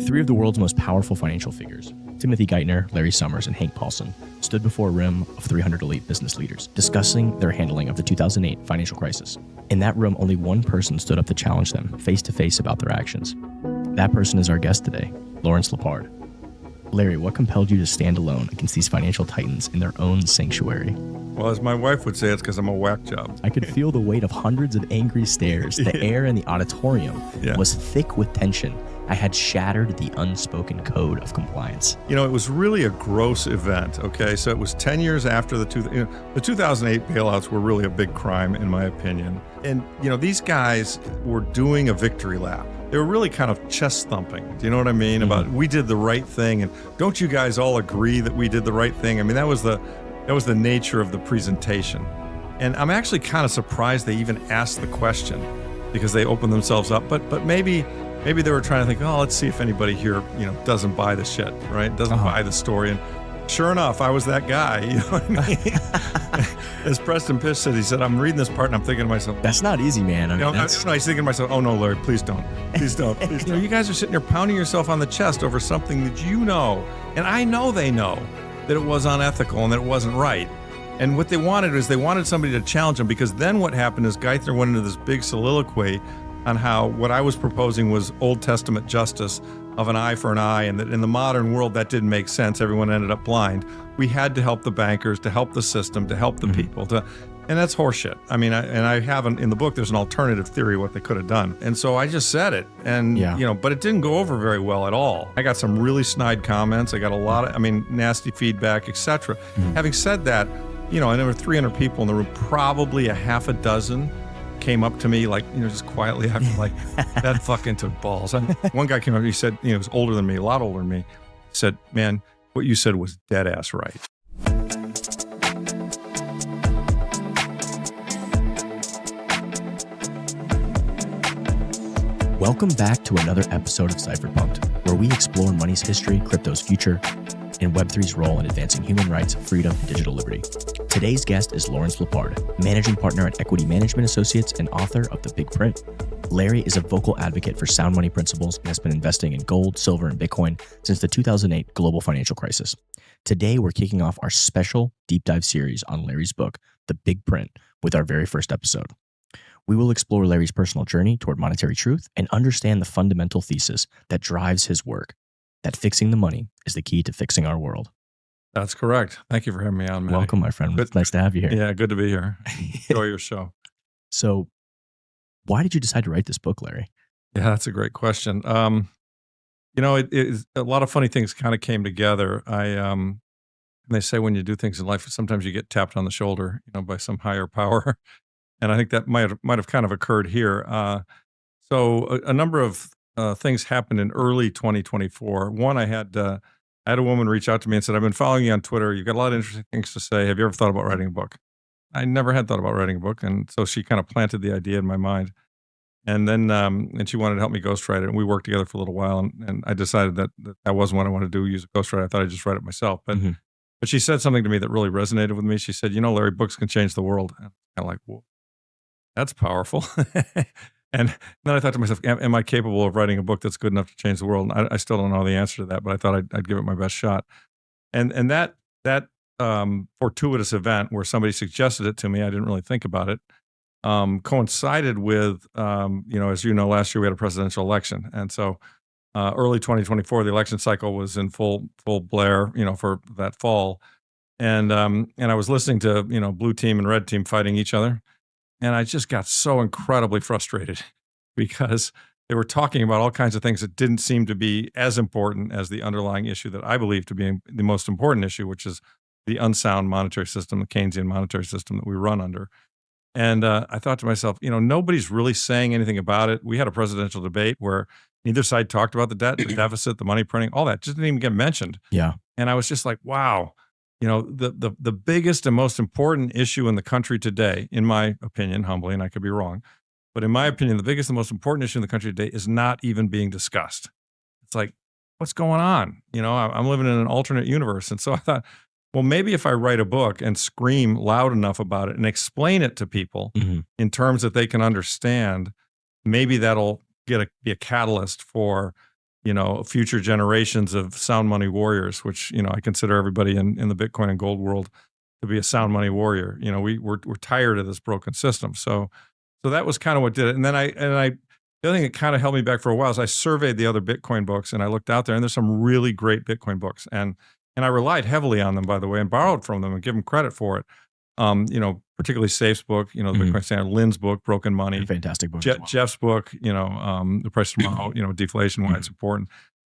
Three of the world's most powerful financial figures, Timothy Geithner, Larry Summers, and Hank Paulson, stood before a room of 300 elite business leaders discussing their handling of the 2008 financial crisis. In that room, only one person stood up to challenge them face to face about their actions. That person is our guest today, Lawrence Lepard. Larry, what compelled you to stand alone against these financial titans in their own sanctuary? Well, as my wife would say, it's because I'm a whack job. I could feel the weight of hundreds of angry stares. The air in the auditorium was thick with tension. I had shattered the unspoken code of compliance. You know, it was really a gross event, okay? So it was 10 years after the 2008 bailouts were really a big crime, in my opinion. And, you know, these guys were doing a victory lap. They were really kind of chest thumping. Do you know what I mean? Mm-hmm. About we did the right thing, and don't you guys all agree that we did the right thing? I mean, that was the nature of the presentation. And I'm actually kind of surprised they even asked the question because they opened themselves up. But maybe they were trying to think, oh, let's see if anybody here, you know, doesn't buy the shit, right? Doesn't buy the story. And sure enough, I was that guy. You know what I mean? As Preston Pish said, he said, I'm reading this part and I'm thinking to myself, that's not easy, man. I mean, no, he's thinking to myself, oh no, Larry, please don't. Please don't. Please don't. You know, you guys are sitting there pounding yourself on the chest over something that you know, and I know they know that it was unethical and that it wasn't right. And what they wanted is they wanted somebody to challenge them, because then what happened is Geithner went into this big soliloquy on how what I was proposing was Old Testament justice of an eye for an eye, and that in the modern world that didn't make sense. Everyone ended up blind. We had to help the bankers, to help the system, to help the people, and that's horseshit. I mean, I haven't in the book. There's an alternative theory of what they could have done, and so I just said it, and you know, but it didn't go over very well at all. I got some really snide comments. I got a lot of, nasty feedback, etc. Having said that, you know, and there were 300 people in the room. Probably a half a dozen came up to me, like, you know, just quietly after, like, that fucking took balls. And one guy came up, he said, you know, he was older than me, a lot older than me. He said, man, what you said was dead ass right. Welcome back to another episode of Cypherpunk'd, where we explore money's history, crypto's future, and Web3's role in advancing human rights, freedom, and digital liberty. Today's guest is Lawrence Lepard, managing partner at Equity Management Associates and author of The Big Print. Larry is a vocal advocate for sound money principles and has been investing in gold, silver, and Bitcoin since the 2008 global financial crisis. Today, we're kicking off our special deep dive series on Larry's book, The Big Print, with our very first episode. We will explore Larry's personal journey toward monetary truth and understand the fundamental thesis that drives his work, that fixing the money is the key to fixing our world. That's correct. Thank you for having me on, man. Welcome, my friend. It's nice to have you here. Yeah, good to be here. Enjoy your show. So, why did you decide to write this book, Larry? Yeah, that's a great question. You know, it is a lot of funny things kind of came together. And they say when you do things in life, sometimes you get tapped on the shoulder, you know, by some higher power. And I think that might have kind of occurred here. So a number of things happened in early 2024. One, I had a woman reach out to me and said, I've been following you on Twitter. You've got a lot of interesting things to say. Have you ever thought about writing a book? I never had thought about writing a book. And so she kind of planted the idea in my mind. And then and she wanted to help me ghostwrite it. And we worked together for a little while. And I decided that wasn't what I wanted to do, use a ghostwriter. I thought I'd just write it myself. But but she said something to me that really resonated with me. She said, you know, Larry, books can change the world. And I'm kind of like, whoa, that's powerful. And then I thought to myself, am I capable of writing a book that's good enough to change the world? And I still don't know the answer to that, but I thought I'd give it my best shot. And that fortuitous event where somebody suggested it to me, I didn't really think about it, coincided with, you know, as you know, last year we had a presidential election. And so early 2024, the election cycle was in full blare, you know, for that fall. And I was listening to, you know, blue team and red team fighting each other. And I just got so incredibly frustrated because they were talking about all kinds of things that didn't seem to be as important as the underlying issue that I believe to be the most important issue, which is the unsound monetary system, the Keynesian monetary system that we run under. And I thought to myself, you know, nobody's really saying anything about it. We had a presidential debate where neither side talked about the debt, the deficit, the money printing, all that just didn't even get mentioned. Yeah. And I was just like, wow. You know, the biggest and most important issue in the country today, in my opinion, humbly, and I could be wrong, but in my opinion, the biggest and most important issue in the country today is not even being discussed. It's like, what's going on? You know, I'm living in an alternate universe. And so I thought, well, maybe if I write a book and scream loud enough about it and explain it to people in terms that they can understand, maybe that'll be a catalyst for future generations of sound money warriors, which, I consider everybody in the Bitcoin and gold world to be a sound money warrior. We're tired of this broken system. So that was kind of what did it. And then the other thing that kind of held me back for a while is I surveyed the other Bitcoin books, and I looked out there, and there's some really great Bitcoin books. And I relied heavily on them, by the way, and borrowed from them and give them credit for it. Particularly Safe's book, the Bitcoin Standard, Lynn's book, Broken Money. Fantastic book. Jeff's book, The Price of Tomorrow, Deflation, Why It's Important.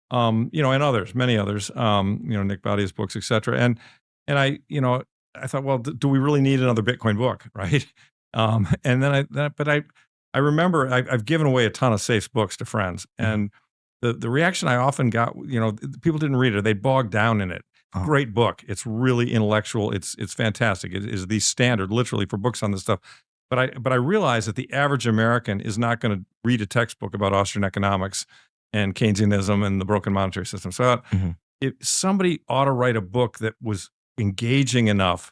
And others, many others, Nick Baudia's books, et cetera. And I thought, well, do we really need another Bitcoin book, right? And then I remember I've given away a ton of Safe's books to friends, and the reaction I often got, people didn't read it; they bogged down in it. Great book. It's really intellectual. It's fantastic. It is the standard, literally, for books on this stuff. But I realize that the average American is not going to read a textbook about Austrian economics and Keynesianism and the broken monetary system. So if somebody ought to write a book that was engaging enough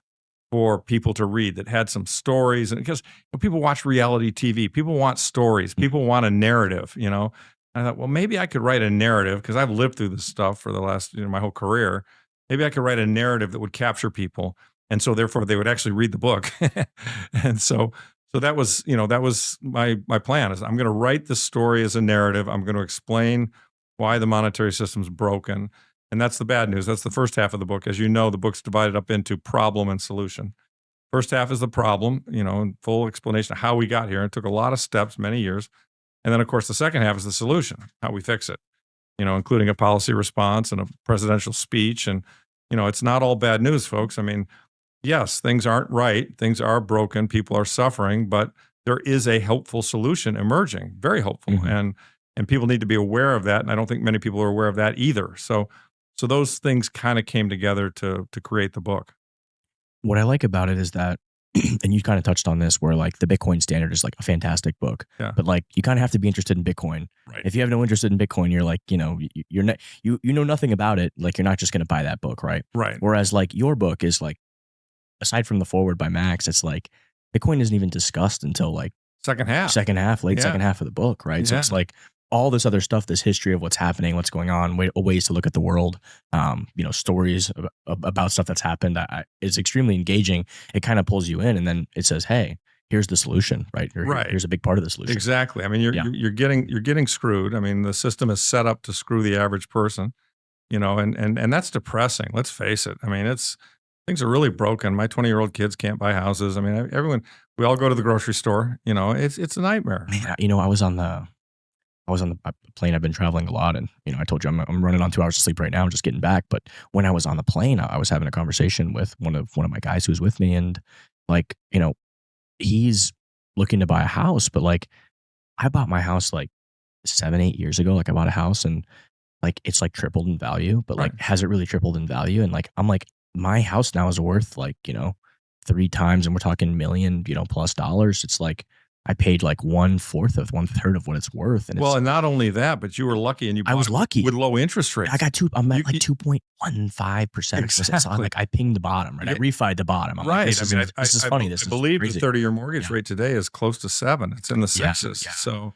for people to read, that had some stories, and because people watch reality TV, people want stories, people want a narrative. I thought, well, maybe I could write a narrative, because I've lived through this stuff for the last my whole career. Maybe I could write a narrative that would capture people, and so therefore they would actually read the book. And so that was my plan. Is I'm going to write the story as a narrative. I'm going to explain why the monetary system's broken. And that's the bad news. That's the first half of the book. As you know, the book's divided up into problem and solution. First half is the problem, and full explanation of how we got here. It took a lot of steps, many years. And then, of course, the second half is the solution, how we fix it, including a policy response and a presidential speech. And, it's not all bad news, folks. I mean, yes, things aren't right. Things are broken. People are suffering, but there is a helpful solution emerging, very helpful. And people need to be aware of that. And I don't think many people are aware of that either. So those things kind of came together to create the book. What I like about it is that, and you kind of touched on this, where like the Bitcoin Standard is like a fantastic book, but like you kind of have to be interested in Bitcoin. Right. If you have no interest in Bitcoin, you're like, you're not, you know nothing about it. Like you're not just going to buy that book, right? Right. Whereas like your book is like, aside from the foreword by Max, it's like Bitcoin isn't even discussed until like second half, second half of the book, right? So it's like all this other stuff, this history of what's happening, what's going on, ways to look at the world, stories about stuff that's happened. It's extremely engaging. It kind of pulls you in, and then it says, "Hey, here's the solution." Right? Here's a big part of the solution. Exactly. I mean, you're getting screwed. I mean, the system is set up to screw the average person, and that's depressing. Let's face it. I mean, things are really broken. My 20-year-old kids can't buy houses. I mean, we all go to the grocery store. It's a nightmare. Man, I was on the plane. I've been traveling a lot, and I told you I'm running on 2 hours of sleep right now, just getting back. But when I was on the plane, I was having a conversation with one of my guys who was with me, and like he's looking to buy a house, but like I bought my house like 7-8 years ago. Like I bought a house, and like it's like tripled in value, but like has it really tripled in value? And like I'm like, my house now is worth like 3 times, and we're talking million plus dollars. It's like I paid like 1/3 of what it's worth. And and not only that, but you were lucky, and I was lucky with low interest rates. I got I'm at like 2.15%. Exactly. So like I pinged the bottom, right? I refied the bottom. I'm like, this is funny. This I believe is the 30-year mortgage rate today is close to 7. It's in the 6s. Yeah. So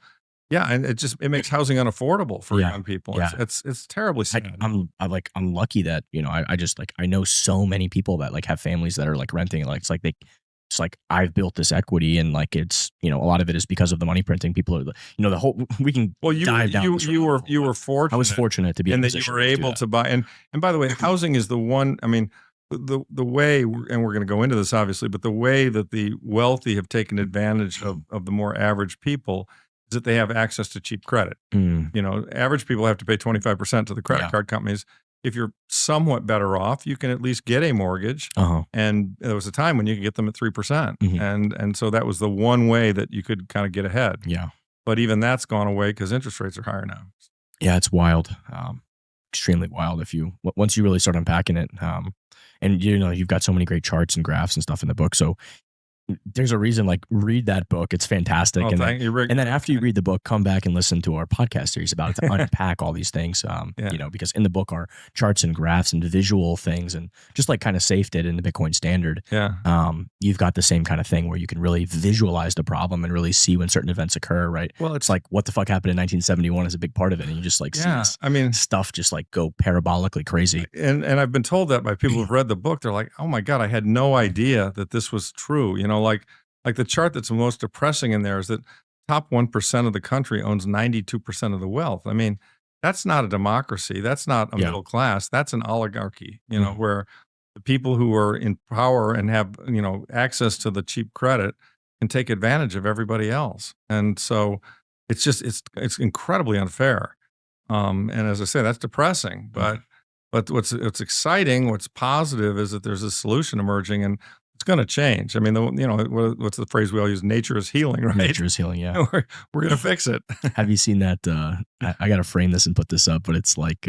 and it makes housing unaffordable for young people. Yeah. It's terribly sad. I'm lucky that I just like I know so many people that like have families that are like renting. Like it's like I've built this equity, and like it's a lot of it is because of the money printing. People are the whole we can dive down. You were fortunate. I was fortunate to be in that you were able to buy. And by the way, housing is the one. I mean, the way, and we're going to go into this obviously, but the way that the wealthy have taken advantage of the more average people is that they have access to cheap credit. Average people have to pay 25% to the credit card companies. If you're somewhat better off, you can at least get a mortgage. And there was a time when you could get them at 3%. And so that was the one way that you could kind of get ahead. Yeah. But even that's gone away because interest rates are higher now. Yeah, it's wild. Extremely wild once you really start unpacking it. And you've got so many great charts and graphs and stuff in the book. So there's a reason, like, read that book. It's fantastic. Oh, and thank you, Rick. then after you read the book, come back and listen to our podcast series about it to unpack all these things. Yeah. You know, because in the book are charts and graphs and visual things, and just like kind of Safe did in the Bitcoin Standard. Yeah. You've got the same kind of thing where you can really visualize the problem and really see when certain events occur, right? Well, It's like what the fuck happened in 1971 is a big part of it, and you just like see yeah. this I mean, stuff just like go parabolically crazy. and I've been told that by people who've read the book. They're like, oh my God, I had no idea that this was true. You know, like the chart that's most depressing in there is that top 1% of the country owns 92% of the wealth. I mean, that's not a democracy. That's not a Yeah. middle class. That's an oligarchy, you know, where the people who are in power and have, you know, access to the cheap credit can take advantage of everybody else. And so it's just, it's incredibly unfair. And as I say, that's depressing, but what's exciting, what's positive is that there's a solution emerging, and it's going to change. I mean, you know, what's the phrase we all use? Nature is healing, right? Nature is healing, yeah. We're going to fix it. Have you seen that? I got to frame this and put this up, but it's like,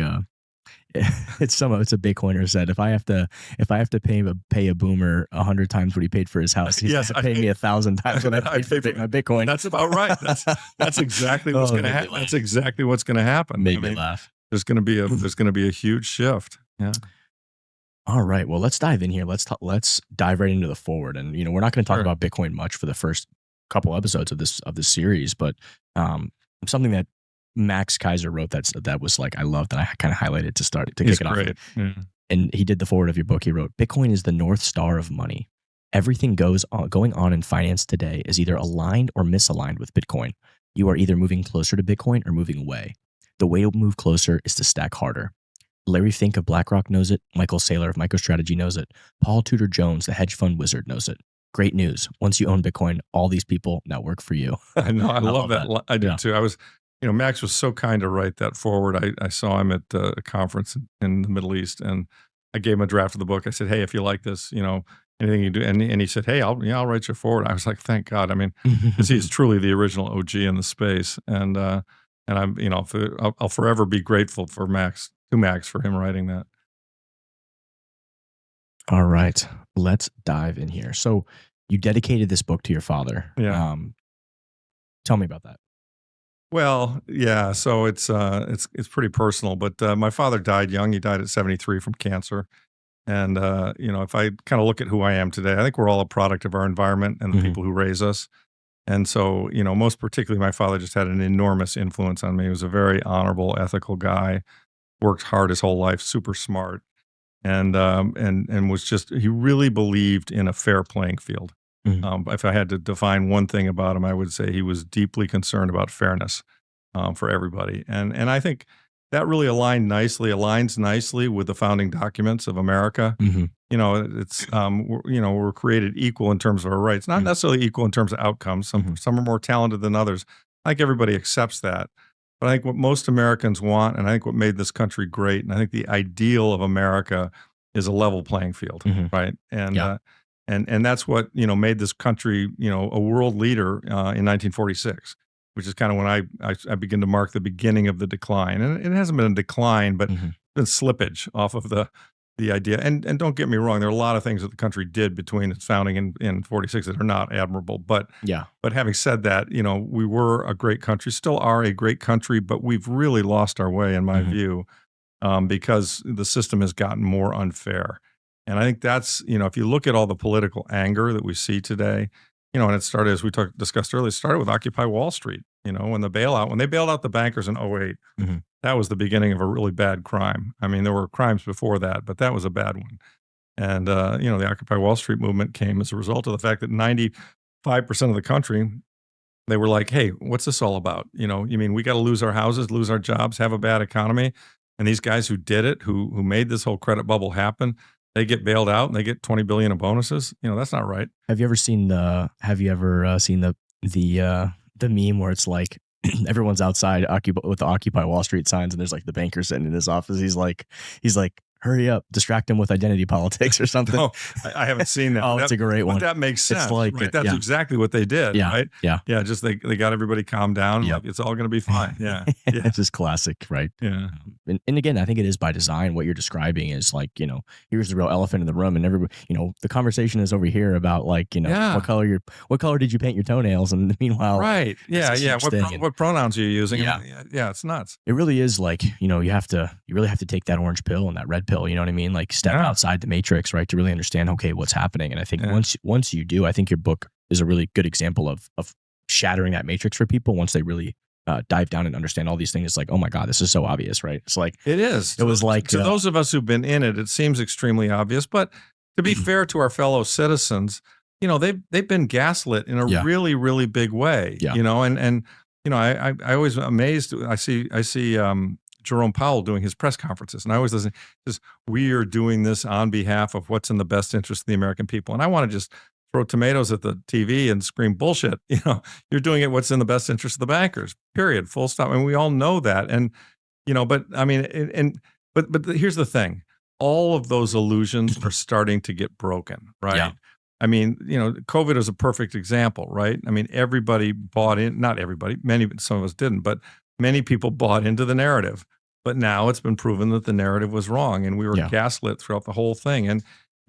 it's a Bitcoiner said, if I have to pay a boomer 100 times what he paid for his house, he's Yes, going to pay me 1,000 times what I paid for my Bitcoin. That's about right. That's exactly what's going to happen. That's exactly what's going to happen. Made me laugh. There's going to be a huge shift. Yeah. All right. Well, let's dive in here. Let's dive right into the forward. And, you know, we're not going to talk about Bitcoin much for the first couple episodes of this series, but something that Max Kaiser wrote that was like I loved, and I kind of highlighted to kick it off. Yeah. And he did the forward of your book. He wrote, "Bitcoin is the North Star of money. Everything going on in finance today is either aligned or misaligned with Bitcoin. You are either moving closer to Bitcoin or moving away. The way to move closer is to stack harder. Larry Fink of BlackRock knows it. Michael Saylor of MicroStrategy knows it. Paul Tudor Jones, the hedge fund wizard, knows it. Great news. Once you own Bitcoin, all these people now work for you." I know. I love that. I do too. You know, Max was so kind to write that forward. I saw him at a conference in the Middle East, and I gave him a draft of the book. I said, hey, if you like this, you know, anything you do. And he said, hey, I'll write you forward. I was like, thank God. I mean, because he's truly the original OG in the space. And I'm, you know, I'll forever be grateful for Max for him writing that. All right, let's dive in here. So you dedicated this book to your father. Yeah. Tell me about that. Well, yeah. So it's pretty personal, but my father died young. He died at 73 from cancer. And, you know, if I kind of look at who I am today, I think we're all a product of our environment and the people who raise us. And so, you know, most particularly my father just had an enormous influence on me. He was a very honorable, ethical guy, worked hard his whole life, super smart, and was just, he really believed in a fair playing field. If I had to define one thing about him, I would say he was deeply concerned about fairness for everybody. And I think that really aligns nicely with the founding documents of America. You know, it's, we're created equal in terms of our rights, not necessarily equal in terms of outcomes. Some are more talented than others. I think everybody accepts that. But I think what most Americans want, and I think what made this country great, and I think the ideal of America is a level playing field, right? And that's what, you know, made this country, you know, a world leader in 1946, which is kind of when I begin to mark the beginning of the decline. And it hasn't been a decline, but been slippage off of the idea. And don't get me wrong, there are a lot of things that the country did between its founding in 46 that are not admirable. But having said that, you know, we were a great country, still are a great country, but we've really lost our way, in my view, because the system has gotten more unfair. And I think that's, you know, if you look at all the political anger that we see today, you know, and it started, as we discussed earlier, it started with Occupy Wall Street, you know, when they bailed out the bankers in 08, that was the beginning of a really bad crime. I mean, there were crimes before that, but that was a bad one. And, you know, the Occupy Wall Street movement came as a result of the fact that 95% of the country, they were like, hey, what's this all about? You know, you mean we got to lose our houses, lose our jobs, have a bad economy? And these guys who did it, who made this whole credit bubble happen, they get bailed out and they get $20 billion in bonuses. You know, that's not right. Have you ever seen the meme where it's like everyone's outside with the Occupy Wall Street signs and there's like the banker sitting in his office. He's like, hurry up, distract them with identity politics or something. No, I haven't seen that. Oh, it's a great one. But that makes sense. It's like, right? That's exactly what they did, right? Yeah. Yeah, just they got everybody calmed down. Yep. Like, it's all going to be fine. Yeah. Yeah. It's just classic, right? Yeah. And again, I think it is by design. What you're describing is like, here's the real elephant in the room, and everybody, the conversation is over here about like, what color did you paint your toenails? And meanwhile, right. Yeah. What pronouns are you using? Yeah. It's nuts. It really is like, you really have to take that orange pill and that red pill, you know what I mean? Like step outside the matrix, right? To really understand, okay, what's happening. And I think once you do, I think your book is a really good example of shattering that matrix for people once they really dive down and understand all these things. It's like, oh my God, this is so obvious, right? It's like, it is. It was like, to those of us who've been in it, it seems extremely obvious, but to be fair to our fellow citizens, they've been gaslit in a really, really big way, and I always amazed. I see Jerome Powell doing his press conferences, and I always listen, just, we are doing this on behalf of what's in the best interest of the American people. And I want to just throw tomatoes at the TV and scream bullshit. You're doing it what's in the best interest of the bankers, period, full stop. And we all know that. And, but I mean, but here's the thing. All of those illusions are starting to get broken, right? Yeah. I mean, COVID is a perfect example, right? I mean, everybody bought in, not everybody, some of us didn't, but many people bought into the narrative. But now it's been proven that the narrative was wrong, and we were gaslit throughout the whole thing.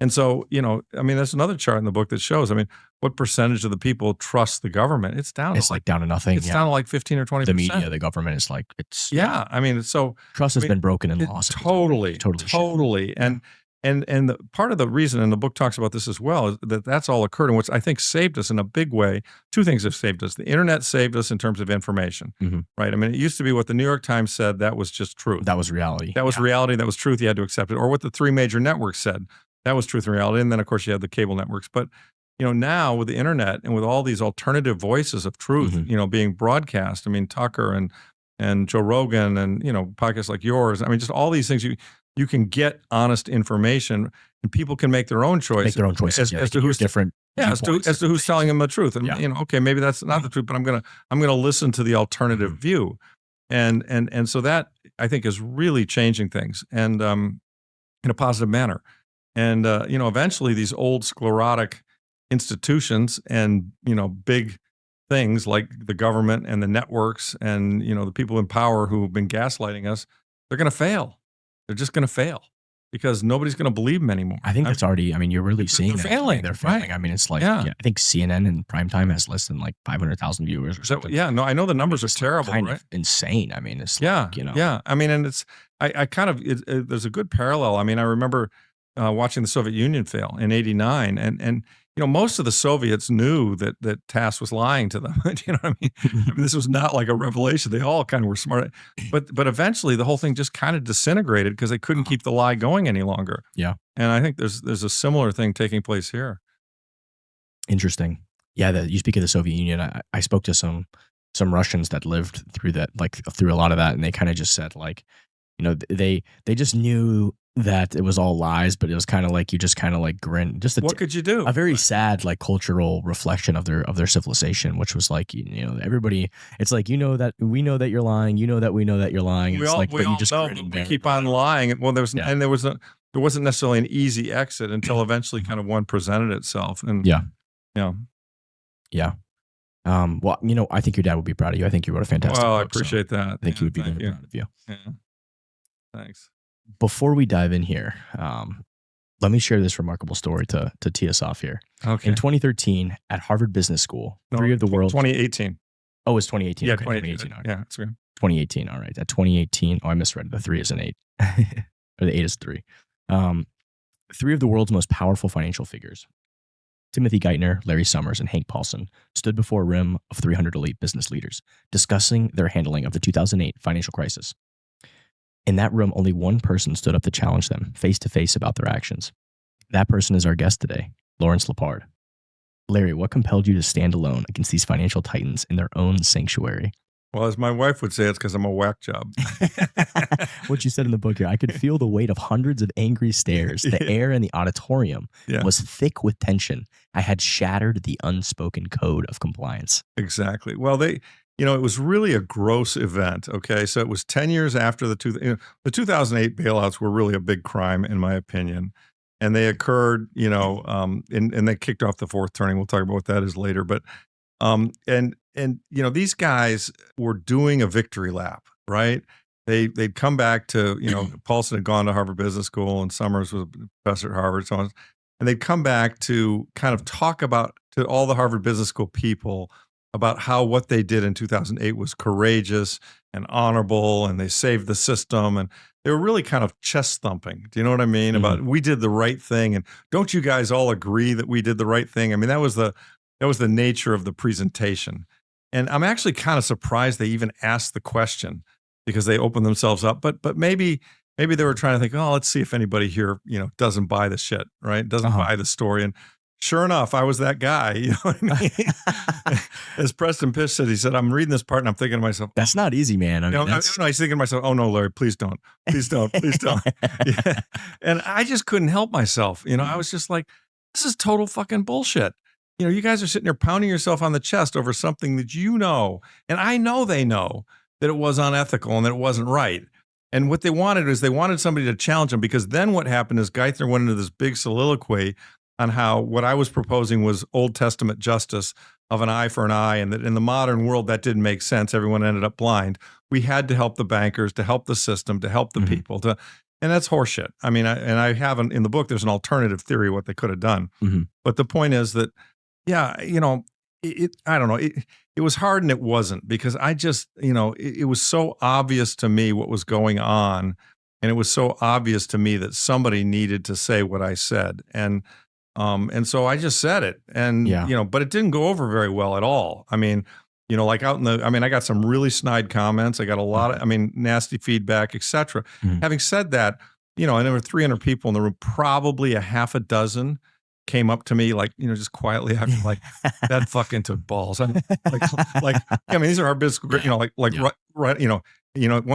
And so, I mean, there's another chart in the book that shows, I mean, what percentage of the people trust the government? It's down. It's like down to nothing. It's down to like 15 or 20%. The media, the government is like, it's. Yeah. I mean, it's so. Trust has been broken and lost. Totally. And the part of the reason, and the book talks about this as well, is that that's all occurred, and which I think saved us in a big way. Two things have saved us. The internet saved us in terms of information, right? I mean, it used to be what the New York Times said, that was just truth. That was reality. That was reality. That was truth. You had to accept it. Or what the three major networks said. That was truth and reality. And then, of course, you had the cable networks. But, now with the internet and with all these alternative voices of truth, being broadcast, I mean, Tucker and Joe Rogan and, podcasts like yours, I mean, just all these things, you can get honest information, and people can make their own choice. Make their own choices as to who's different. Yeah, as to who's telling them the truth. And, okay, maybe that's not the truth, but I'm going to listen to the alternative view. And so that, I think, is really changing things, and in a positive manner. And, eventually these old sclerotic institutions and, big things like the government and the networks and, the people in power who have been gaslighting us, they're going to fail. They're just going to fail because nobody's going to believe them anymore. I think that's already, I mean, you're really seeing they're failing. They're failing. Right. I mean, it's like, I think CNN in primetime has less than like 500,000 viewers or something. I know the numbers are terrible, kind right? of insane. I mean, it's Yeah. I mean, and it's, I kind of, there's a good parallel. I mean, I remember watching the Soviet Union fail in '89, and most of the Soviets knew that TASS was lying to them. You know what I mean? I mean, this was not like a revelation. They all kind of were smart, but eventually the whole thing just kind of disintegrated because they couldn't keep the lie going any longer. Yeah, and I think there's a similar thing taking place here. Interesting. Yeah, you speak of the Soviet Union. I spoke to some Russians that lived through that, like through a lot of that, and they kind of just said like, they just knew that it was all lies, but it was kind of like you just kind of like grin. What could you do? A very sad like cultural reflection of their civilization, which was like everybody. It's like that we know that you're lying. That we know that you're lying. It's like, but you just keep on lying. Well, there wasn't necessarily an easy exit until eventually kind of one presented itself. And yeah. Well, I think your dad would be proud of you. I think you wrote a fantastic book. I appreciate that. I think he would be very proud of you. Yeah. Thanks. Before we dive in here, let me share this remarkable story to tee us off here. Okay. In 2013, at Harvard Business School, three of the world's... 2018. Oh, it's 2018. Yeah, okay, 2018. Okay. Yeah, that's good. 2018. All right. At 2018, I misread. The 3 is an 8. Or the 8 is 3. Three of the world's most powerful financial figures, Timothy Geithner, Larry Summers, and Hank Paulson, stood before a room of 300 elite business leaders, discussing their handling of the 2008 financial crisis. In that room, only one person stood up to challenge them face to face about their actions. That person is our guest today, Lawrence Lepard. Larry, what compelled you to stand alone against these financial titans in their own sanctuary? Well, as my wife would say, it's because I'm a whack job. What you said in the book here, I could feel the weight of hundreds of angry stares. The air in the auditorium was thick with tension. I had shattered the unspoken code of compliance. Exactly. Well, it was really a gross event. Okay. So it was 10 years after the 2008 bailouts were really a big crime, in my opinion. And they occurred, and they kicked off the fourth turning. We'll talk about what that is later. But, these guys were doing a victory lap, right? They'd come back to, Paulson had gone to Harvard Business School and Summers was a professor at Harvard, so on. And they'd come back to kind of talk about to all the Harvard Business School people about how what they did in 2008 was courageous and honorable, and they saved the system. And they were really kind of chest thumping. Do you know what I mean? Mm-hmm. About we did the right thing, and don't you guys all agree that we did the right thing? I mean, that was the nature of the presentation. And I'm actually kind of surprised they even asked the question because they opened themselves up. But maybe they were trying to think, oh, let's see if anybody here, doesn't buy the shit, right? Doesn't buy the story. And sure enough, I was that guy. You know what I mean? As Preston Pish said, he said, I'm reading this part and I'm thinking to myself, that's not easy, man. I mean, I was thinking to myself, oh no, Larry, please don't, please don't. Yeah. And I just couldn't help myself. I was just like, this is total fucking bullshit. You guys are sitting there pounding yourself on the chest over something that and I know they know that it was unethical and that it wasn't right. And what they wanted is they wanted somebody to challenge them, because then what happened is Geithner went into this big soliloquy on how what I was proposing was Old Testament justice of an eye for an eye, and that in the modern world that didn't make sense. Everyone ended up blind. We had to help the bankers, to help the system, to help the people. And that's horseshit. I mean, I have in the book, there's an alternative theory of what they could have done. Mm-hmm. But the point is that, yeah, I don't know. It was hard and it wasn't, because I just, it was so obvious to me what was going on. And it was so obvious to me that somebody needed to say what I said. And so I just said it. And, but it didn't go over very well at all. I mean, like I got some really snide comments. I got a lot of, nasty feedback, et cetera. Mm-hmm. Having said that, and there were 300 people in the room, probably a half a dozen came up to me, like, just quietly after, like, that fucking took balls. These are our business, one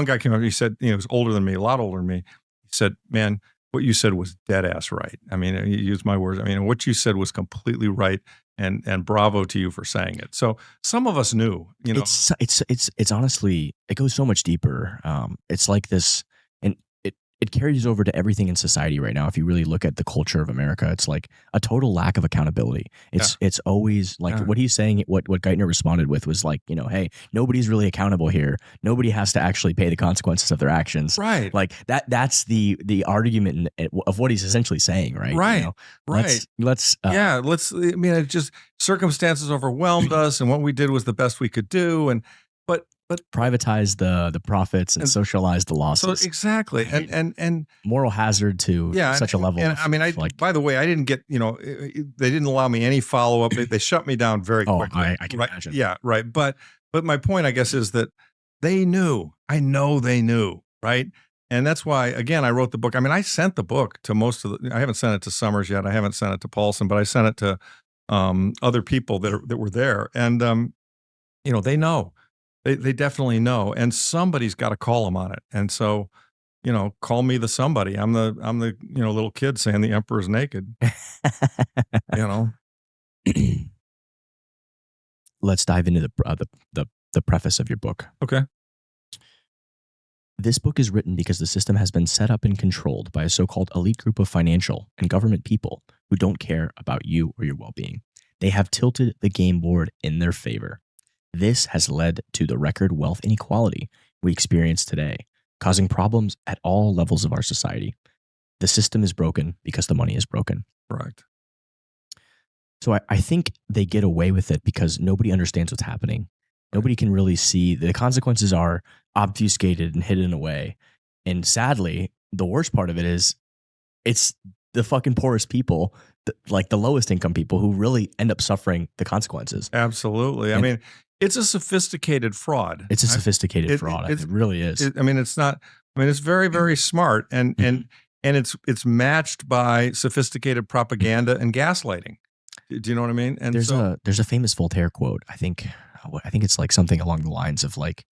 guy came up and he said, he was older than me, a lot older than me. He said, man, what you said was dead ass right. I mean, he used my words. I mean, what you said was completely right, and bravo to you for saying it. So some of us knew, It's honestly, it goes so much deeper. It's like this, and it carries over to everything in society right now. If you really look at the culture of America, it's like a total lack of accountability. It's always like what he's saying, what Geithner responded with was like, hey, nobody's really accountable here. Nobody has to actually pay the consequences of their actions. Right. Like that's the argument of what he's essentially saying, right? Right. Right. Let's it just circumstances overwhelmed us, and what we did was the best we could do. But privatize the profits and socialize the losses. So exactly. Right? And moral hazard to such a level. And by the way, I didn't get, they didn't allow me any follow-up. They shut me down very quickly. I can imagine. Yeah, right. But my point, I guess, is that they knew. I know they knew, right? And that's why, again, I wrote the book. I sent the book to most of I haven't sent it to Summers yet. I haven't sent it to Paulson, but I sent it to other people that were there. And, they know. They definitely know, and somebody's got to call them on it. And so, call me the somebody. I'm the little kid saying the emperor's naked. Let's dive into the preface of your book. Okay. This book is written because the system has been set up and controlled by a so-called elite group of financial and government people who don't care about you or your well-being. They have tilted the game board in their favor. This has led to the record wealth inequality we experience today, causing problems at all levels of our society. The system is broken because the money is broken. Right. So I think they get away with it because nobody understands what's happening. Nobody can really see. The consequences are obfuscated and hidden away. And sadly, the worst part of it is it's the fucking poorest people, like the lowest income people, who really end up suffering the consequences. Absolutely. It's a sophisticated fraud. It's a sophisticated fraud. It really is. It's not. It's very, very smart, and it's matched by sophisticated propaganda and gaslighting. Do you know what I mean? And there's a famous Voltaire quote. I think it's like something along the lines of like,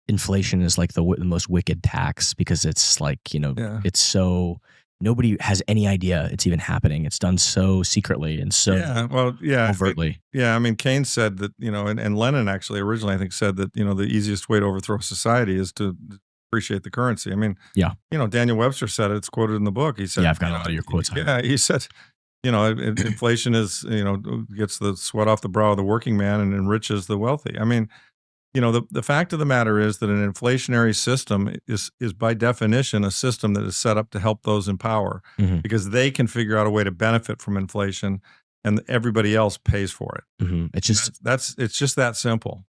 inflation is like the most wicked tax, because it's like it's so nobody has any idea it's even happening. It's done so secretly and so overtly. I mean, Keynes said that, and Lenin actually originally, I think, said that, the easiest way to overthrow society is to appreciate the currency. I mean, Daniel Webster said it, it's quoted in the book. He said, I've got a lot of your quotes. Yeah, he said, inflation is, gets the sweat off the brow of the working man and enriches the wealthy. I mean, the fact of the matter is that an inflationary system is by definition a system that is set up to help those in power because they can figure out a way to benefit from inflation, and everybody else pays for it. It's just it's just that simple,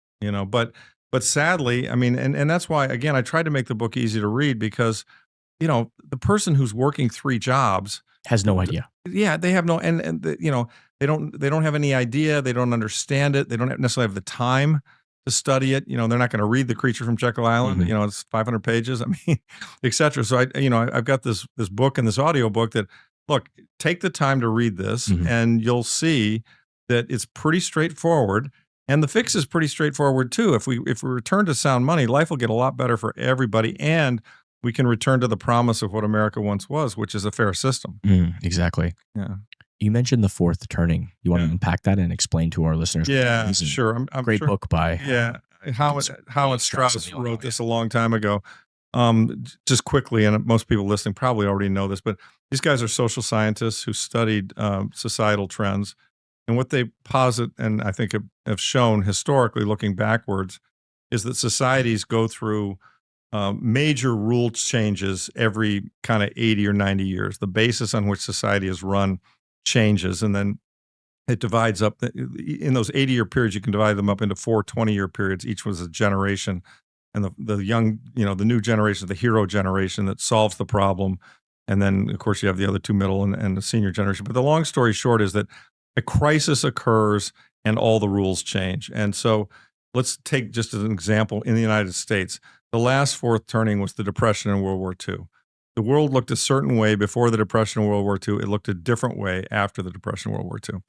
But sadly, I mean, and that's why, again, I tried to make the book easy to read because, the person who's working 3 jobs has no idea. Yeah, they have no, they don't have any idea. They don't understand it. They don't necessarily have the time to study it. They're not going to read The Creature from Jekyll Island. It's 500 pages. I mean, et cetera. So I've got this book and this audio book that, look, take the time to read this and you'll see that it's pretty straightforward. And the fix is pretty straightforward too. If we return to sound money, life will get a lot better for everybody. And we can return to the promise of what America once was, which is a fair system. Exactly. Yeah. You mentioned the fourth turning. You want to unpack that and explain to our listeners? Yeah, sure. Great sure. book by Howard Strauss wrote this a long time ago. Just quickly, and most people listening probably already know this, but these guys are social scientists who studied societal trends. And what they posit, and I think have shown historically looking backwards, is that societies go through major rule changes every kind of 80 or 90 years. The basis on which society is run changes, and then it divides up. In those 80-year periods, you can divide them up into 4 20-year periods. Each was a generation. And the young, the new generation, the hero generation that solves the problem. And then, of course, you have the other 2 middle and the senior generation. But the long story short is that a crisis occurs and all the rules change. And so let's take just as an example in the United States. The last fourth turning was the Depression and World War II. The world looked a certain way before the Depression and World War II. It looked a different way after the Depression and World War II.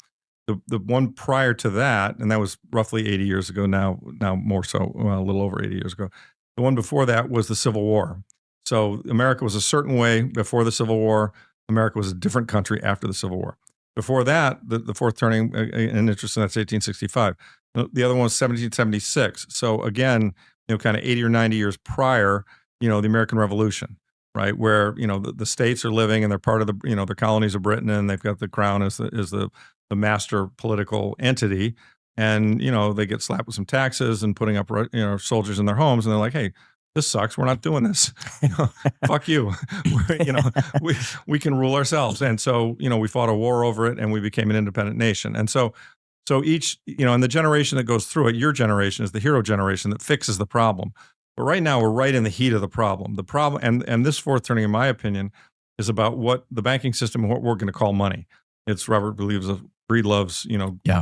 The one prior to that, and that was roughly 80 years ago, now more so, well, a little over 80 years ago. The one before that was the Civil War. So America was a certain way before the Civil War. America was a different country after the Civil War. Before that, the fourth turning, and interesting, that's 1865. The other one was 1776. So again, kind of 80 or 90 years prior, the American Revolution, right? Where, the states are living and they're part of the, the colonies of Britain, and they've got the crown as the master political entity. And, they get slapped with some taxes and putting up, soldiers in their homes. And they're like, hey, this sucks. We're not doing this. Fuck you. We can rule ourselves. And so, we fought a war over it and we became an independent nation. And so each, and the generation that goes through it, your generation is the hero generation that fixes the problem. But right now we're right in the heat of the problem. The problem, and this fourth turning, in my opinion, is about what the banking system and what we're going to call money. It's Robert Breedlove's,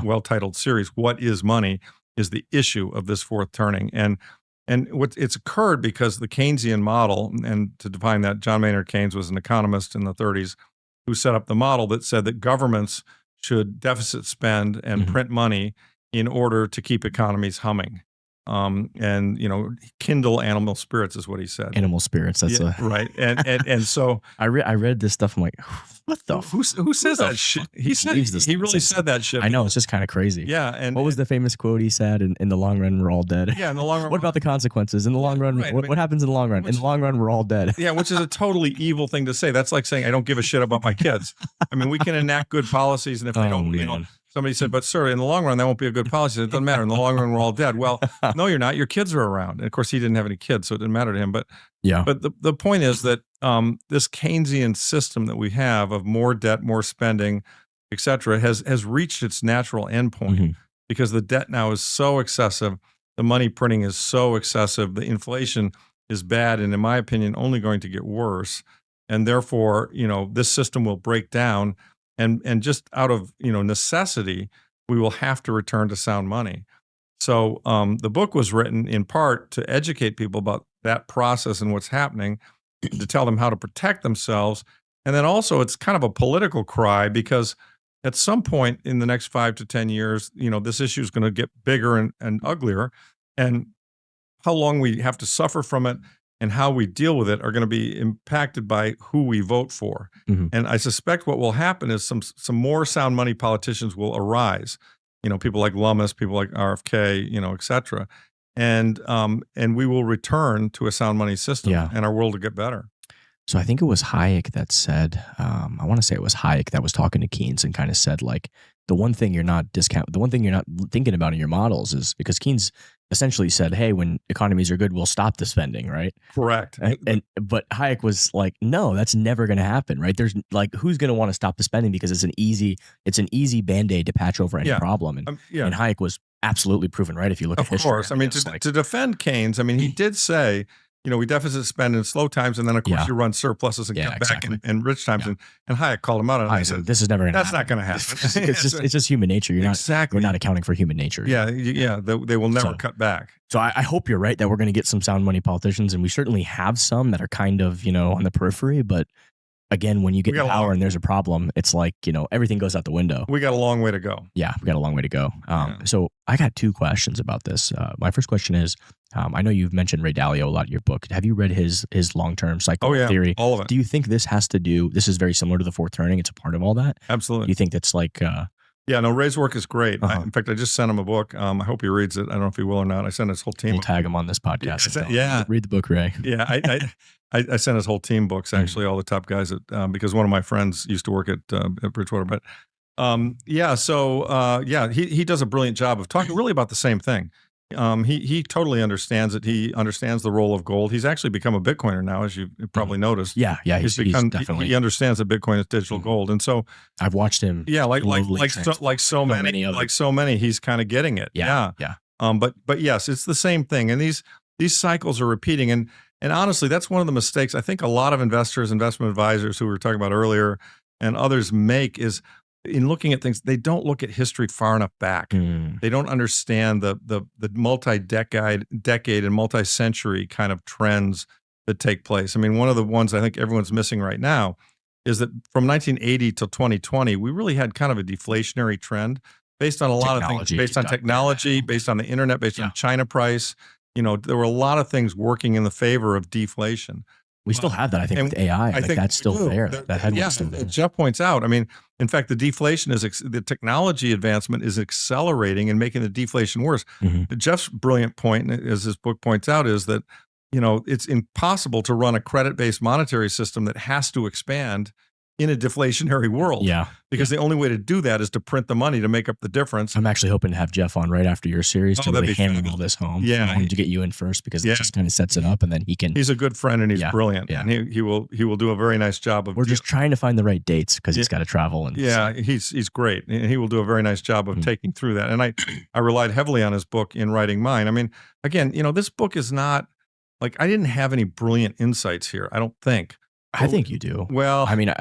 well-titled series, What is Money, is the issue of this fourth turning. And it's occurred because the Keynesian model, and to define that, John Maynard Keynes was an economist in the 30s who set up the model that said that governments should deficit spend and print money in order to keep economies humming. And kindle animal spirits is what he said. Animal spirits. That's right. And so I read this stuff. I'm like, what the? Who says that shit? He really said that shit. I know, it's just kind of crazy. Yeah. And what was the famous quote he said? In the long run, we're all dead. Yeah. In the long run. What about the consequences? In the long run, what happens in the long run? In the long run, we're all dead. Yeah, which is a totally evil thing to say. That's like saying I don't give a shit about my kids. I mean, we can enact good policies, and if they don't, somebody said, but sir, in the long run, that won't be a good policy. It doesn't matter. In the long run, we're all dead. Well, no, you're not. Your kids are around. And of course, he didn't have any kids, so it didn't matter to him. But yeah. But the point is that this Keynesian system that we have of more debt, more spending, et cetera, has reached its natural endpoint because the debt now is so excessive. The money printing is so excessive. The inflation is bad, and in my opinion, only going to get worse. And therefore, this system will break down. And just out of necessity, we will have to return to sound money. So the book was written in part to educate people about that process and what's happening, to tell them how to protect themselves. And then also it's kind of a political cry because at some point in the next 5 to 10 years, this issue is going to get bigger and uglier. And how long we have to suffer from it and how we deal with it are going to be impacted by who we vote for. And I suspect what will happen is some more sound money politicians will arise. People like Lummis, people like RFK, et cetera. And we will return to a sound money system, and our world will get better. So I think it was Hayek that said, I want to say it was Hayek that was talking to Keynes and kind of said, like, the one thing you're not thinking about in your models is, because Keynes essentially said, hey, when economies are good, we'll stop the spending, right? Correct. But Hayek was like, no, that's never going to happen, right? There's like, who's going to want to stop the spending, because it's an easy Band-Aid to patch over any problem. And Hayek was absolutely proven right if you look at history. Of course. I mean, to defend Keynes, I mean, he did say, we deficit spend in slow times, and then of course you run surpluses and cut back in rich times. And Hayek called him out on it. This is never going to That's happen. not going to happen. It's just human nature. You're not accounting for human nature. They will never cut back. So I hope you're right that we're going to get some sound money politicians, and we certainly have some that are kind of, on the periphery. But again, when you get in power and there's a problem, it's like, everything goes out the window. We got a long way to go. Yeah, we got a long way to go. So I got two questions about this. My first question is, I know you've mentioned Ray Dalio a lot in your book. Have you read his long-term cycle theory? All of it. Do you think this is very similar to the fourth turning? It's a part of all that? Absolutely. Do you think that's like... Ray's work is great. In fact, I just sent him a book. I hope he reads it. I don't know if he will or not. I sent his whole team. We'll tag him on this podcast. Read the book, Ray. I sent his whole team books, actually, all the top guys, because one of my friends used to work at Bridgewater. But he does a brilliant job of talking really about the same thing. He totally understands it. He understands the role of gold. He's actually become a Bitcoiner now, as you've probably noticed. He's definitely. He understands that Bitcoin is digital gold, and so I've watched him. Like so many, he's kind of getting it. But yes, it's the same thing, and these cycles are repeating. And honestly, that's one of the mistakes I think a lot of investors, investment advisors who we were talking about earlier, and others make is, in looking at things, they don't look at history far enough back. They don't understand the multi-decade and multi-century kind of trends that take place. I mean, one of the ones I think everyone's missing right now is that from 1980 till 2020, we really had kind of a deflationary trend based on a lot of things, based on technology, based on the internet, based on China price. There were a lot of things working in the favor of deflation. We still have that, I think, with AI. I think that's still there. That headwind's still there. Jeff points out, I mean, in fact, the deflation the technology advancement is accelerating and making the deflation worse. Jeff's brilliant point, as his book points out, is that, it's impossible to run a credit-based monetary system that has to expand in a deflationary world. Because the only way to do that is to print the money to make up the difference. I'm actually hoping to have Jeff on right after your series to really hammer all this home. I wanted to get you in first because it just kind of sets it up, and then he can. He's a good friend and he's brilliant. And he will do a very nice job of. We're just trying to find the right dates because he's got to travel. And he's great, and he will do a very nice job of taking through that. And I relied heavily on his book in writing mine. I mean, again, this book is not like, I didn't have any brilliant insights here, I don't think. I think you do. Well, I mean,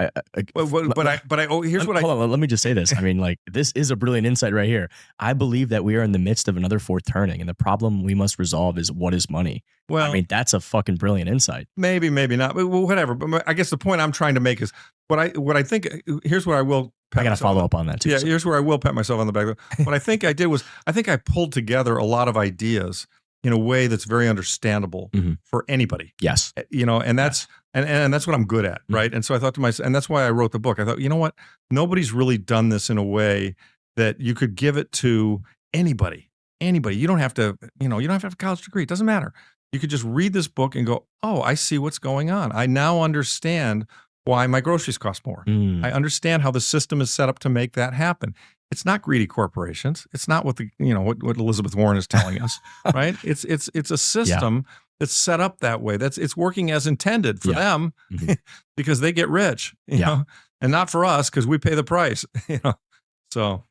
here's what hold on, let me just say this. I mean, like, this is a brilliant insight right here. I believe that we are in the midst of another fourth turning, and the problem we must resolve is, what is money? Well, I mean, that's a fucking brilliant insight. Maybe not. Well, whatever. But I guess the point I'm trying to make is what I think. Here's where I will. I got to follow up on that too. Yeah, here's where I will pat myself on the back. What I think I did was, I think I pulled together a lot of ideas in a way that's very understandable for anybody. Yes. And that's and that's what I'm good at, right? And so I thought to myself, and that's why I wrote the book. I thought, you know what? Nobody's really done this in a way that you could give it to anybody. You don't have to, you don't have to have a college degree. It doesn't matter. You could just read this book and go, oh, I see what's going on. I now understand why my groceries cost more. I understand how the system is set up to make that happen. It's not greedy corporations. It's not what what Elizabeth Warren is telling us, right? It's a system that's set up that way. It's working as intended for them because they get rich, you know, and not for us because we pay the price, So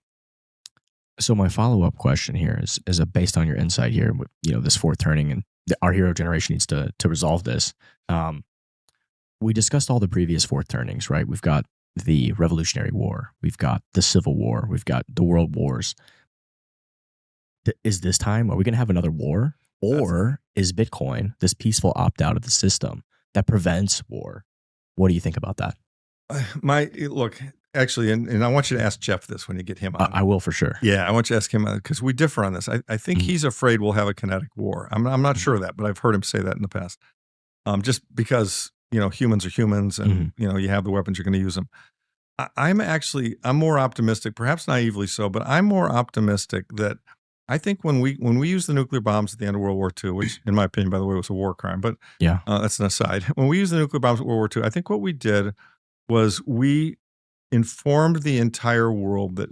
my follow-up question here is based on your insight here, this fourth turning, and our hero generation needs to resolve this. We discussed all the previous fourth turnings, right? We've got the Revolutionary War, we've got the Civil War, we've got the World Wars. Is this time, are we going to have another war? Or is Bitcoin this peaceful opt-out of the system that prevents war? What do you think about that? Look, actually, and I want you to ask Jeff this when you get him on. I will for sure. Yeah, I want you to ask him because we differ on this. I think he's afraid we'll have a kinetic war. I'm not sure of that, but I've heard him say that in the past. just because, humans are humans and, you have the weapons, you're going to use them. I'm more optimistic, perhaps naively so, but I'm more optimistic that I think when we used the nuclear bombs at the end of World War II, which in my opinion, by the way, was a war crime, but that's an aside. When we used the nuclear bombs at World War II, I think what we did was we informed the entire world that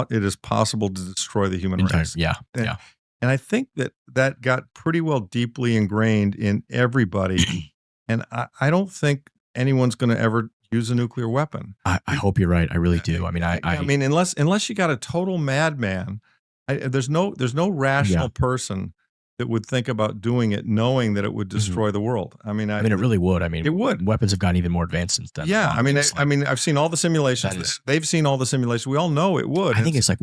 it is possible to destroy the human race. And I think that got pretty well deeply ingrained in everybody. And I don't think anyone's going to ever use a nuclear weapon. I hope you're right. I really do. I mean, unless you got a total madman, there's no rational person that would think about doing it, knowing that it would destroy the world. I mean, it really would. I mean, it would. Weapons have gotten even more advanced since then. Yeah, I've seen all the simulations. They've seen all the simulations. We all know it would. I think it's like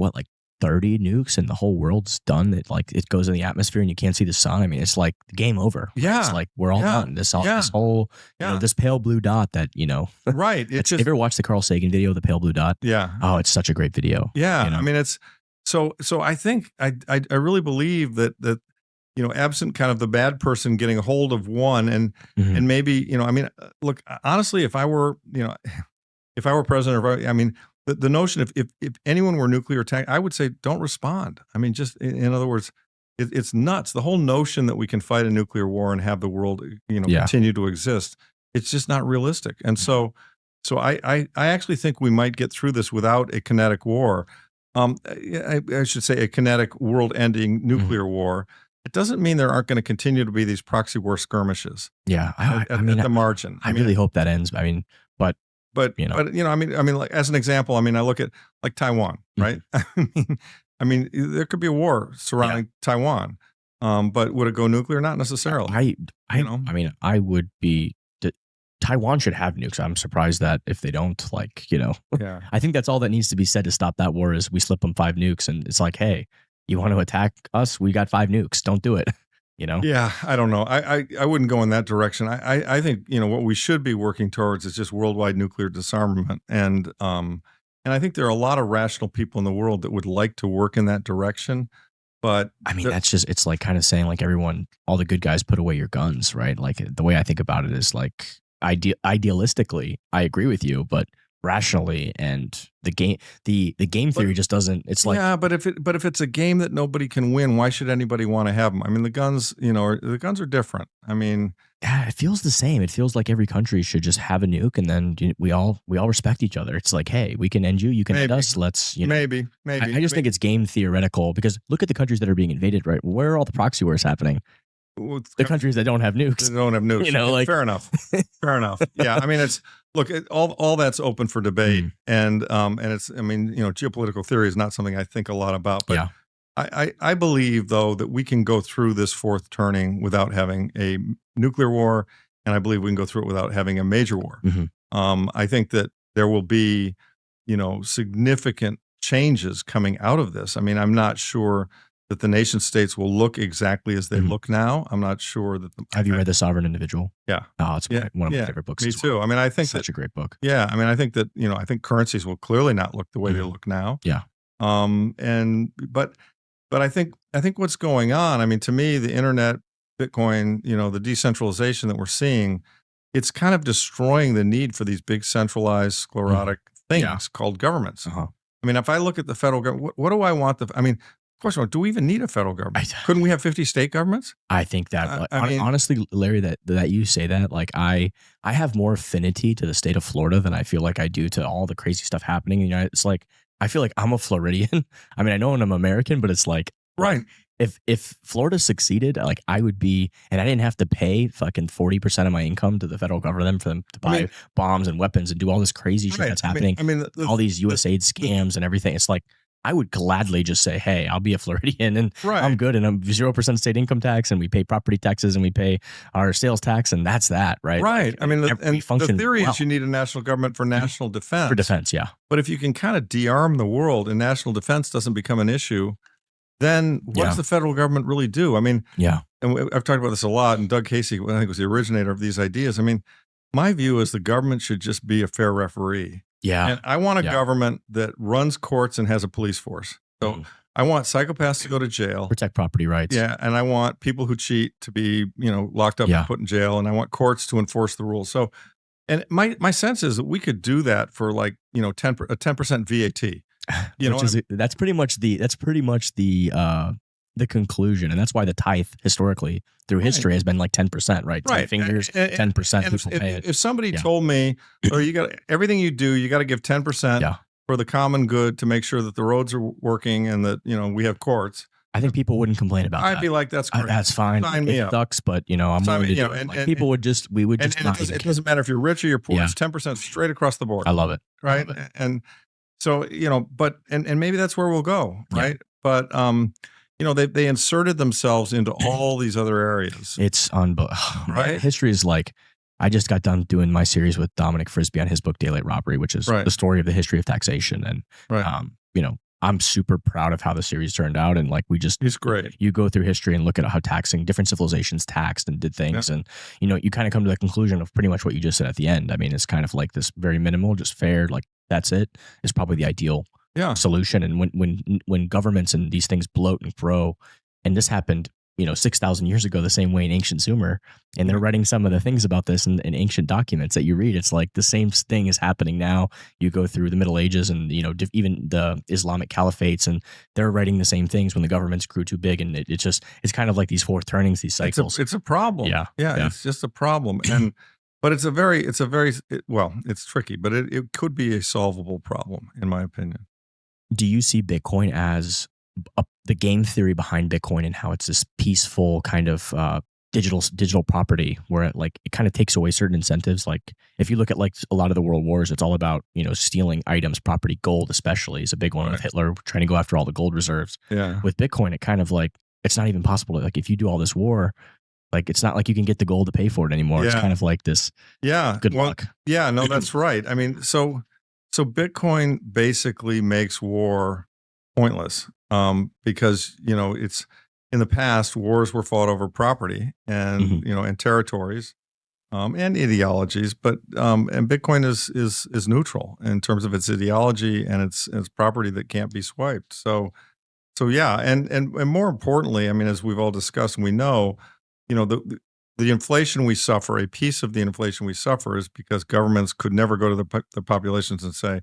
30 nukes and the whole world's done. It goes in the atmosphere and you can't see the sun. I mean, it's like game over. Yeah, it's like we're all done. This whole this pale blue dot that right. Have you ever watched the Carl Sagan video, The Pale Blue Dot? Yeah. Oh, it's such a great video. Yeah, I mean, it's so. I think I really believe that absent kind of the bad person getting a hold of one and maybe look, honestly, if I were president, or the notion if anyone were nuclear attacked, I would say don't respond. I mean, just in other words, it's nuts. The whole notion that we can fight a nuclear war and have the world continue to exist, it's just not realistic. And so I actually think we might get through this without a kinetic war. I should say a kinetic world-ending nuclear war. It doesn't mean there aren't going to continue to be these proxy war skirmishes. Yeah, at the margin. I really hope that ends. I mean, but like as an example, I look at like Taiwan, right? There could be a war surrounding Taiwan, but would it go nuclear? Not necessarily. I would be. Taiwan should have nukes. I'm surprised that if they don't, I think that's all that needs to be said to stop that war is we slip them 5 nukes, and it's like, hey, you want to attack us? We got 5 nukes. Don't do it. Yeah, I don't know. I wouldn't go in that direction. I think what we should be working towards is just worldwide nuclear disarmament, and I think there are a lot of rational people in the world that would like to work in that direction. But that's just, it's like kind of saying like everyone, all the good guys put away your guns, right? Like the way I think about it is like idealistically, I agree with you, but rationally and the game theory just doesn't. It's like but if it's a game that nobody can win, why should anybody want to have them? I mean, the guns are different. It feels the same. It feels like every country should just have a nuke, and then we all respect each other. It's like, hey, we can end you, you can end us. Let's maybe. I just think it's game theoretical because look at the countries that are being invaded. Right, where are all the proxy wars happening? The countries that don't have nukes. They don't have nukes. Fair enough. Fair enough. Yeah. All that's open for debate. And it's, geopolitical theory is not something I think a lot about, but I believe though that we can go through this fourth turning without having a nuclear war. And I believe we can go through it without having a major war. I think that there will be, significant changes coming out of this. I'm not sure that the nation states will look exactly as they look now. I'm not sure that. Have you read The Sovereign Individual? Yeah. Oh, it's one of my favorite books. Me too. I think such a great book. Yeah. I think that, I think currencies will clearly not look the way they look now. Yeah. But I think what's going on, to me, the internet, Bitcoin, the decentralization that we're seeing, it's kind of destroying the need for these big centralized sclerotic things called governments. If I look at the federal government, what do I want First of all, do we even need a federal government? Couldn't we have 50 state governments? I think that, honestly, Larry, that you say that, like I have more affinity to the state of Florida than I feel like I do to all the crazy stuff happening in the United States. It's like, I feel like I'm a Floridian. I know I'm American, but it's like, right. If Florida succeeded, like I would be, and I didn't have to pay fucking 40% of my income to the federal government for them to buy bombs and weapons and do all this crazy shit that's happening. All these USAID scams and everything. It's like, I would gladly just say, hey, I'll be a Floridian and I'm good. And I'm 0% state income tax and we pay property taxes and we pay our sales tax. And that's that, right? Right. The theory is you need a national government for national defense. For defense, yeah. But if you can kind of de-arm the world and national defense doesn't become an issue, then what does the federal government really do? And I've talked about this a lot. And Doug Casey, I think, was the originator of these ideas. My view is the government should just be a fair referee. Yeah. And I want a government that runs courts and has a police force. So I want psychopaths to go to jail. Protect property rights. Yeah, and I want people who cheat to be, locked up and put in jail, and I want courts to enforce the rules. So, and my sense is that we could do that for like, 10% VAT. That's pretty much the conclusion, and that's why the tithe historically through history has been like 10%, right? 10 fingers, 10% people pay it. If somebody told me, or you got everything you do, you got to give 10% for the common good to make sure that the roads are working and that we have courts, I think people wouldn't complain about that. I'd be like, that's great. That's fine. Sign me up. It sucks, but I'm willing to do it. People would just, we would just not. It doesn't matter if you're rich or you're poor. It's 10% straight across the board. I love it. Right. And so, but maybe that's where we'll go. Right. But, they inserted themselves into all these other areas. It's unbelievable. Right. History is like, I just got done doing my series with Dominic Frisby on his book, Daylight Robbery, which is the story of the history of taxation. And, I'm super proud of how the series turned out. And like, he's great. You go through history and look at how taxing different civilizations taxed and did things. And, you kind of come to the conclusion of pretty much what you just said at the end. I mean, it's kind of like this very minimal, just fair, like that's it is probably the ideal solution. And when governments and these things bloat and grow, and this happened, 6,000 years ago, the same way in ancient Sumer, and they're writing some of the things about this in ancient documents that you read. It's like the same thing is happening now. You go through the Middle Ages and, even the Islamic caliphates, and they're writing the same things when the governments grew too big. And it's kind of like these fourth turnings, these cycles. It's a problem. Yeah. It's just a problem. But it's tricky, but it could be a solvable problem, in my opinion. Do you see Bitcoin as the game theory behind Bitcoin and how it's this peaceful kind of digital property where it kind of takes away certain incentives? Like if you look at like a lot of the world wars, it's all about, stealing items, property, gold especially is a big one with Hitler trying to go after all the gold reserves. Yeah. With Bitcoin, it kind of like, it's not even possible. Like if you do all this war, like it's not like you can get the gold to pay for it anymore. Yeah. It's kind of like this. Yeah. Good luck. Yeah, no, that's right. I mean, so Bitcoin basically makes war pointless. Because, it's in the past, wars were fought over property and, and territories, and ideologies, but, and Bitcoin is neutral in terms of its ideology and its property that can't be swiped. So yeah. And more importantly, I mean, as we've all discussed and we know, the inflation we suffer, a piece of the inflation we suffer is because governments could never go to the populations and say,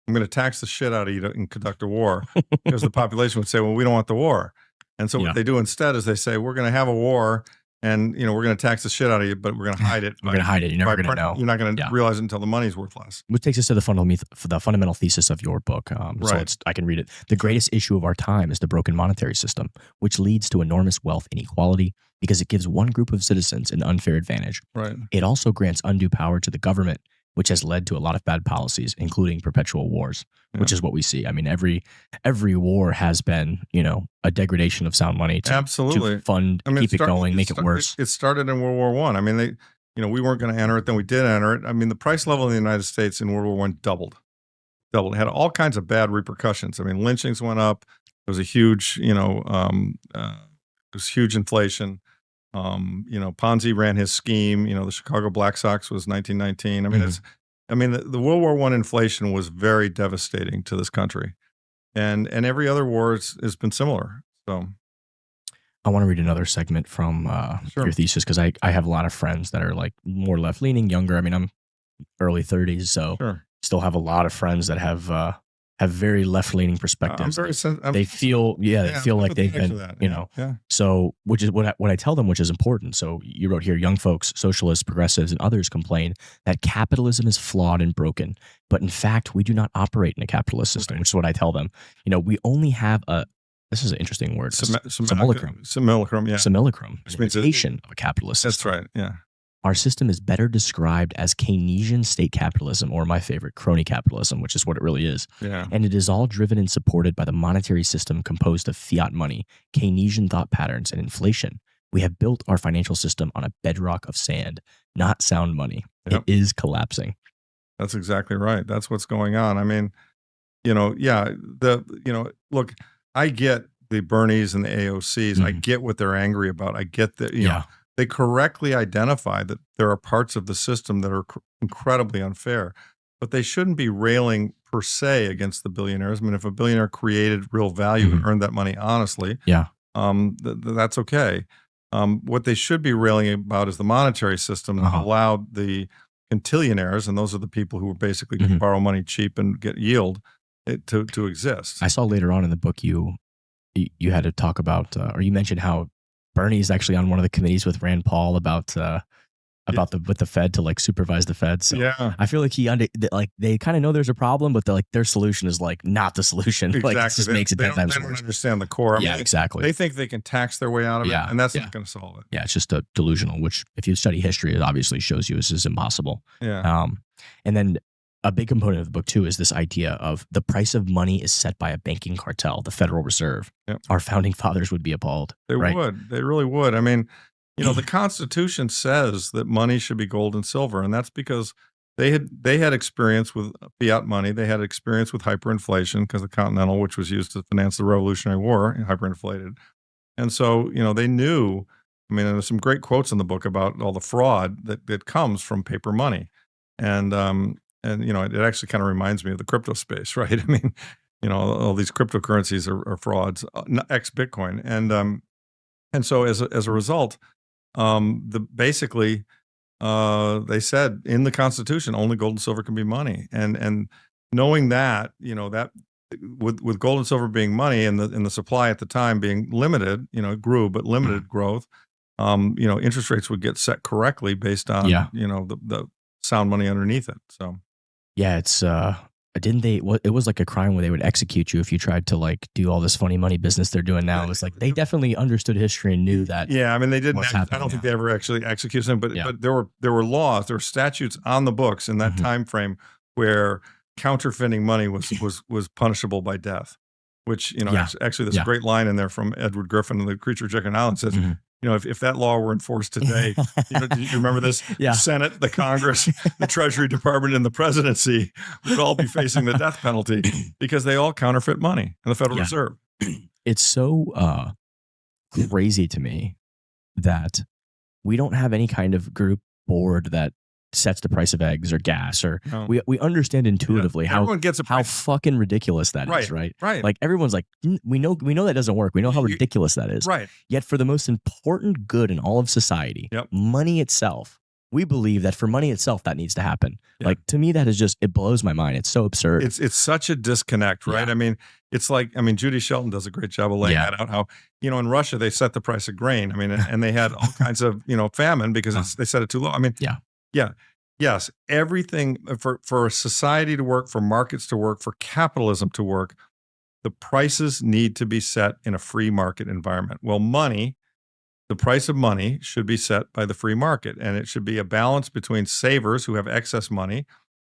I'm going to tax the shit out of you and conduct a war, because the population would say, well, we don't want the war. And so what they do instead is they say, we're going to have a war and, we're going to tax the shit out of you, but we're going to hide it. We're going to hide it. You're never going to know. You're not going to realize it until the money's worth less. Which takes us to the fundamental thesis of your book. So I can read it. The greatest issue of our time is the broken monetary system, which leads to enormous wealth inequality because it gives one group of citizens an unfair advantage. Right. It also grants undue power to the government, which has led to a lot of bad policies, including perpetual wars, which is what we see. I mean, every war has been, a degradation of sound money to fund, keep it going, make it worse. It started in World War I. I mean, we weren't going to enter it, then we did enter it. I mean, the price level in the United States in World War I doubled. It had all kinds of bad repercussions. I mean, lynchings went up. There was a huge, huge inflation. Ponzi ran his scheme. The Chicago Black Sox was 1919. I mean, the World War I inflation was very devastating to this country, and every other war has been similar. So, I want to read another segment from your thesis because I have a lot of friends that are like more left leaning, younger. I mean, I'm early 30s, so still have a lot of friends that have very left-leaning perspectives. They feel like they've been, So, which is what I tell them, which is important. So you wrote here, young folks, socialists, progressives, and others complain that capitalism is flawed and broken. But in fact, we do not operate in a capitalist system, which is what I tell them. We only have this is an interesting word. Simulacrum. Yeah. Simulacrum. Which means imitation of a capitalist system. That's right. Yeah. Our system is better described as Keynesian state capitalism, or my favorite, crony capitalism, which is what it really is. Yeah. And it is all driven and supported by the monetary system composed of fiat money, Keynesian thought patterns, and inflation. We have built our financial system on a bedrock of sand, not sound money. Yep. It is collapsing. That's exactly right. That's what's going on. I mean, look, I get the Bernies and the AOCs. I get what they're angry about. I get that, they correctly identify that there are parts of the system that are incredibly unfair. but they shouldn't be railing per se against the billionaires. I mean, if a billionaire created real value and earned that money honestly, that's okay. What they should be railing about is the monetary system that allowed the quintillionaires, and those are the people who basically can borrow money cheap and get yield, to exist. I saw later on in the book you had to talk about, or you mentioned how Bernie's actually on one of the committees with Rand Paul about with the Fed to like supervise the Fed. So I feel like they kind of know there's a problem, but their solution is like not the solution. Exactly. Like it just makes it 10 times worse. They don't understand the core. I mean, exactly. They think they can tax their way out of it, and that's not going to solve it. Yeah, it's just a delusional, which if you study history, it obviously shows you this is impossible. Yeah. And then a big component of the book too is this idea of the price of money is set by a banking cartel, the Federal Reserve. Yep. Our founding fathers would be appalled. They would. They really would. I mean, the Constitution says that money should be gold and silver, and that's because they had experience with fiat money. They had experience with hyperinflation because the Continental, which was used to finance the Revolutionary War, hyperinflated. And so, they knew. I mean, there's some great quotes in the book about all the fraud that comes from paper money, and it actually kind of reminds me of the crypto space, right? I mean, all these cryptocurrencies are frauds, ex-Bitcoin, and so as a result. Basically, they said in the Constitution only gold and silver can be money, and knowing that that with gold and silver being money and the supply at the time being limited, it grew but limited growth, interest rates would get set correctly based on the sound money underneath it. So it's it was like a crime where they would execute you if you tried to like do all this funny money business they're doing now. It was like they definitely understood history and knew that. Yeah, I mean they didn't. I don't think they ever actually executed them, but there were laws, there were statutes on the books in that time frame where counterfeiting money was punishable by death. Which actually there's a great line in there from Edward Griffin in The Creature of Jekyll Island says. If that law were enforced today, do you remember this? The Senate, the Congress, the Treasury Department, and the presidency would all be facing the death penalty because they all counterfeit money in the Federal Reserve. It's so crazy to me that we don't have any kind of group board that sets the price of eggs or gas, or we understand intuitively how fucking ridiculous that is, right? Right. Like everyone's like, we know that doesn't work. We know how ridiculous that is. Right. Yet for the most important good in all of society, money itself, we believe that for money itself, that needs to happen. Like to me, that is just, it blows my mind. It's so absurd. It's such a disconnect, right? I mean, it's like, Judy Shelton does a great job of laying that out, how, in Russia, they set the price of grain. I mean, and they had all kinds of, famine because they set it too low. I mean, yes, everything for a society to work, for markets to work, for capitalism to work, the prices need to be set in a free market environment. Well, the price of money should be set by the free market, and it should be a balance between savers who have excess money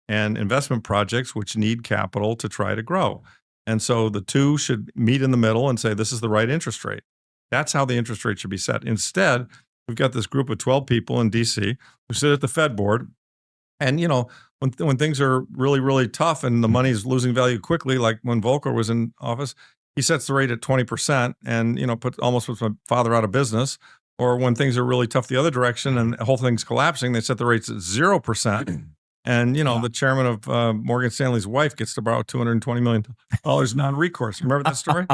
and investment projects which need capital to try to grow. And so the two should meet in the middle and say, this is the right interest rate. That's how the interest rate should be set. Instead, we've got this group of 12 people in DC who sit at the Fed board. And, when things are really, really tough and the money's losing value quickly, like when Volcker was in office, he sets the rate at 20% and, almost puts my father out of business. Or when things are really tough the other direction and the whole thing's collapsing, they set the rates at 0%. And, the chairman of Morgan Stanley's wife gets to borrow $220 million non-recourse. Remember that story?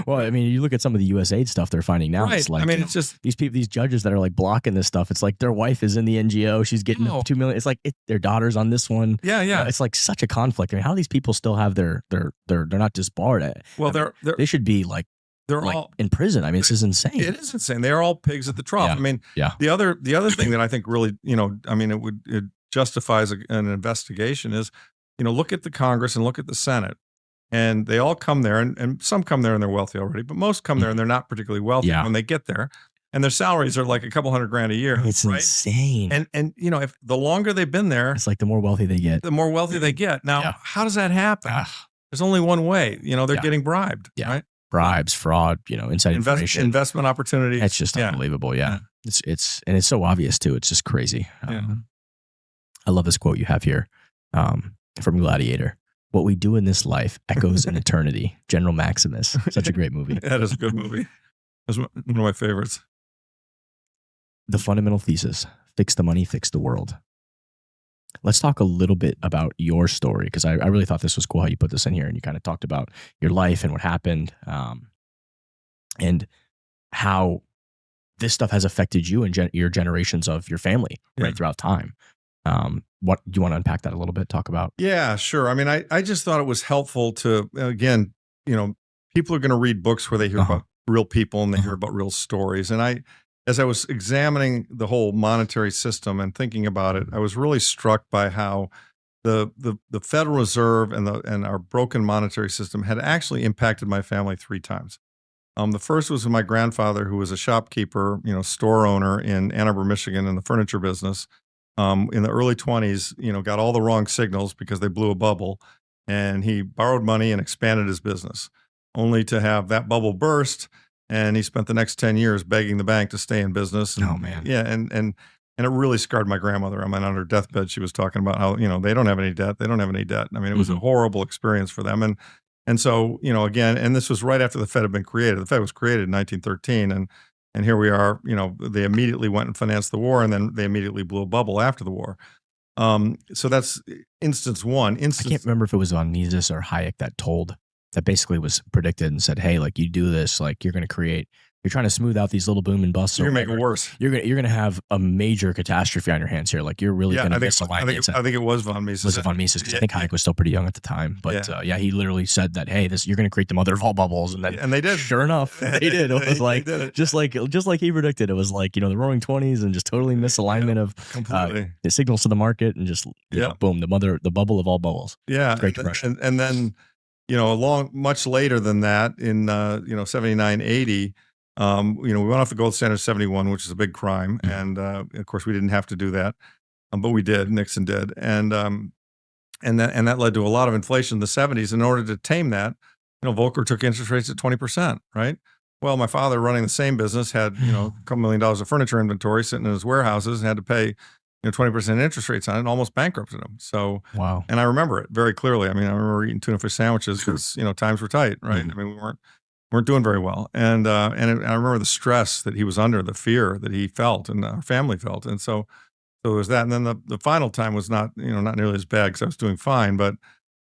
Well, I mean, you look at some of the USAID stuff they're finding now. Right. It's like, it's just these judges that are like blocking this stuff. It's like their wife is in the NGO. She's getting $2 million. It's like their daughter's on this one. Yeah. It's like such a conflict. I mean, how do these people still have they're not disbarred? Well, they should be like, they're like all in prison. I mean, this is insane. It is insane. They're all pigs at the trough. I mean, the other thing that I think really, it justifies an investigation is, look at the Congress and look at the Senate, and they all come there, and some come there and they're wealthy already, but most come there and they're not particularly wealthy when they get there, and their salaries are like a couple $100,000 a year. It's insane. And if the longer they've been there, it's like the more wealthy they get. The more wealthy they get. Now, how does that happen? There's only one way. They're getting bribed, right? Bribes, fraud, inside information, investment opportunities. It's just unbelievable. It's so obvious too. It's just crazy. I love this quote you have here from Gladiator. What we do in this life echoes in eternity. General Maximus. Such a great movie. That is a good movie. That's one of my favorites. The fundamental thesis: fix the money, fix the world. Let's talk a little bit about your story, because I really thought this was cool how you put this in here, and you kind of talked about your life and what happened, and how this stuff has affected you and your generations of your family right throughout time. What do you want to unpack that a little bit? Talk about? Yeah, sure. I mean, I just thought it was helpful to, again, people are going to read books where they hear about real people and they hear about real stories. And as I was examining the whole monetary system and thinking about it, I was really struck by how the Federal Reserve and our broken monetary system had actually impacted my family 3 times. The first was with my grandfather, who was a shopkeeper, store owner in Ann Arbor, Michigan, in the furniture business. In the early 20s, got all the wrong signals because they blew a bubble, and he borrowed money and expanded his business, only to have that bubble burst. And he spent the next 10 years begging the bank to stay in business. And, Oh, man. Yeah, and it really scarred my grandmother. I mean, on her deathbed, she was talking about how they don't have any debt. They don't have any debt. I mean, it was a horrible experience for them. And so, again, and this was right after the Fed had been created. The Fed was created in 1913, and here we are. They immediately went and financed the war, and then they immediately blew a bubble after the war. So that's instance one. I can't remember if it was on Mises or Hayek that basically was predicted and said, hey, like, you do this, like, you're trying to smooth out these little boom and busts. You're going to make it worse. You're going to have a major catastrophe on your hands here. Like, you're really going to miss a line. I think it was von Mises. Was it von Mises? Because I think Hayek was still pretty young at the time. But he literally said that, hey, you're going to create the mother of all bubbles. And then, and they did. Sure enough, they did. It was like, just like he predicted. It was like, the roaring 20s and just totally misalignment of the signals to the market, and just boom, the bubble of all bubbles. Yeah. Great Depression. And then, much later than that, in 79, 80, we went off the gold standard 71, which is a big crime. And of course, we didn't have to do that, but we did. Nixon did. And that led to a lot of inflation in the 70s. In order to tame that, Volcker took interest rates at 20%, right? Well, my father, running the same business, had a couple $1 million of furniture inventory sitting in his warehouses and had to pay 20% interest rates on it, and almost bankrupted him. So, wow. And I remember it very clearly. I mean, I remember eating tuna fish sandwiches because, times were tight, right? I mean, we weren't doing very well. And I remember the stress that he was under, the fear that he felt and our family felt. And so there was that. And then the final time was not nearly as bad because I was doing fine, but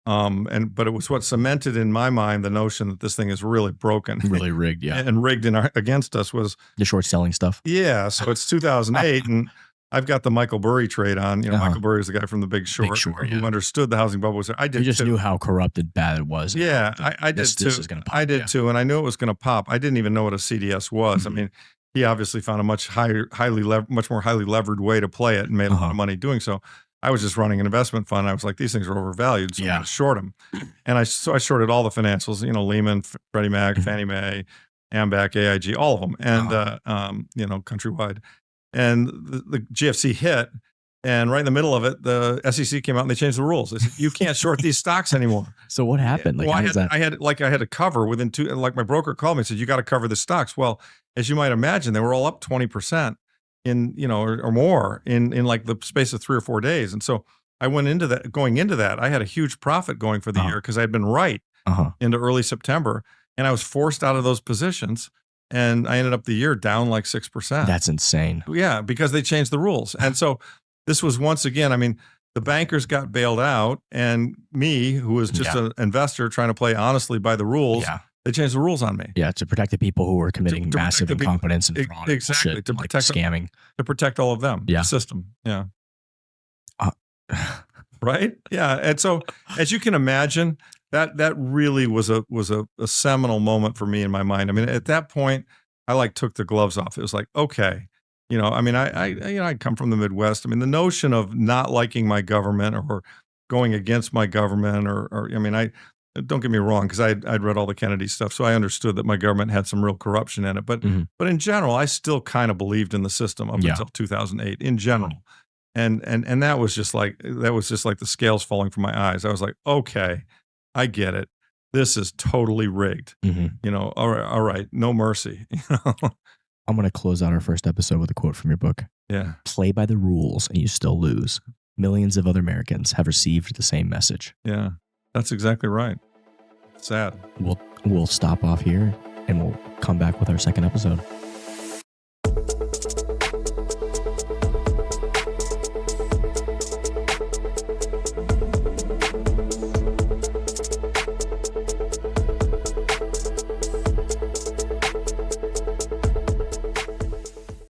it was what cemented in my mind the notion that this thing is really broken. Really rigged, yeah. And rigged against us was the short selling stuff. Yeah. So it's 2008 and I've got the Michael Burry trade on. Michael Burry is the guy from The Big Short, who understood the housing bubble. I did. You just knew how corrupted bad it was. Yeah, I did too. This is going to pop. I did too, and I knew it was going to pop. I didn't even know what a CDS was. I mean, he obviously found a much more highly levered way to play it and made a lot of money doing so. I was just running an investment fund. I was like, these things are overvalued, so I'm going to short them. And I shorted all the financials. Lehman, Freddie Mac, Fannie Mae, Ambac, AIG, all of them, and countrywide. And the GFC hit, and right in the middle of it, the SEC came out and they changed the rules. They said, you can't short these stocks anymore. So what happened? Like, I had to cover within my broker called me and said, you got to cover the stocks. Well, as you might imagine, they were all up 20% or more in like the space of 3 or 4 days. And so I went into that, I had a huge profit going for the year because I'd been right into early September, and I was forced out of those positions. And I ended up the year down like 6%. That's insane. Yeah, because they changed the rules. And so this was, once again, I mean, the bankers got bailed out, and me, who was just an investor trying to play honestly by the rules, they changed the rules on me. Yeah, to protect the people who were committing massive incompetence and fraud. Exactly. Shit, to protect scamming. To protect all of them. Yeah. The system. Yeah. Right? Yeah. And so, as you can imagine, that really was a seminal moment for me in my mind. I mean, at that point, I took the gloves off. It was like, okay, I mean, I come from the Midwest. I mean, the notion of not liking my government or going against my government, or I mean, don't get me wrong, because I'd read all the Kennedy stuff, so I understood that my government had some real corruption in it. But in general, I still kind of believed in the system up until 2008 in general. And that was just like the scales falling from my eyes. I was like, okay, I get it. This is totally rigged. All right, no mercy. I'm going to close out our first episode with a quote from your book. Yeah. Play by the rules and you still lose. Millions of other Americans have received the same message. Yeah, that's exactly right. Sad. We'll stop off here and we'll come back with our second episode.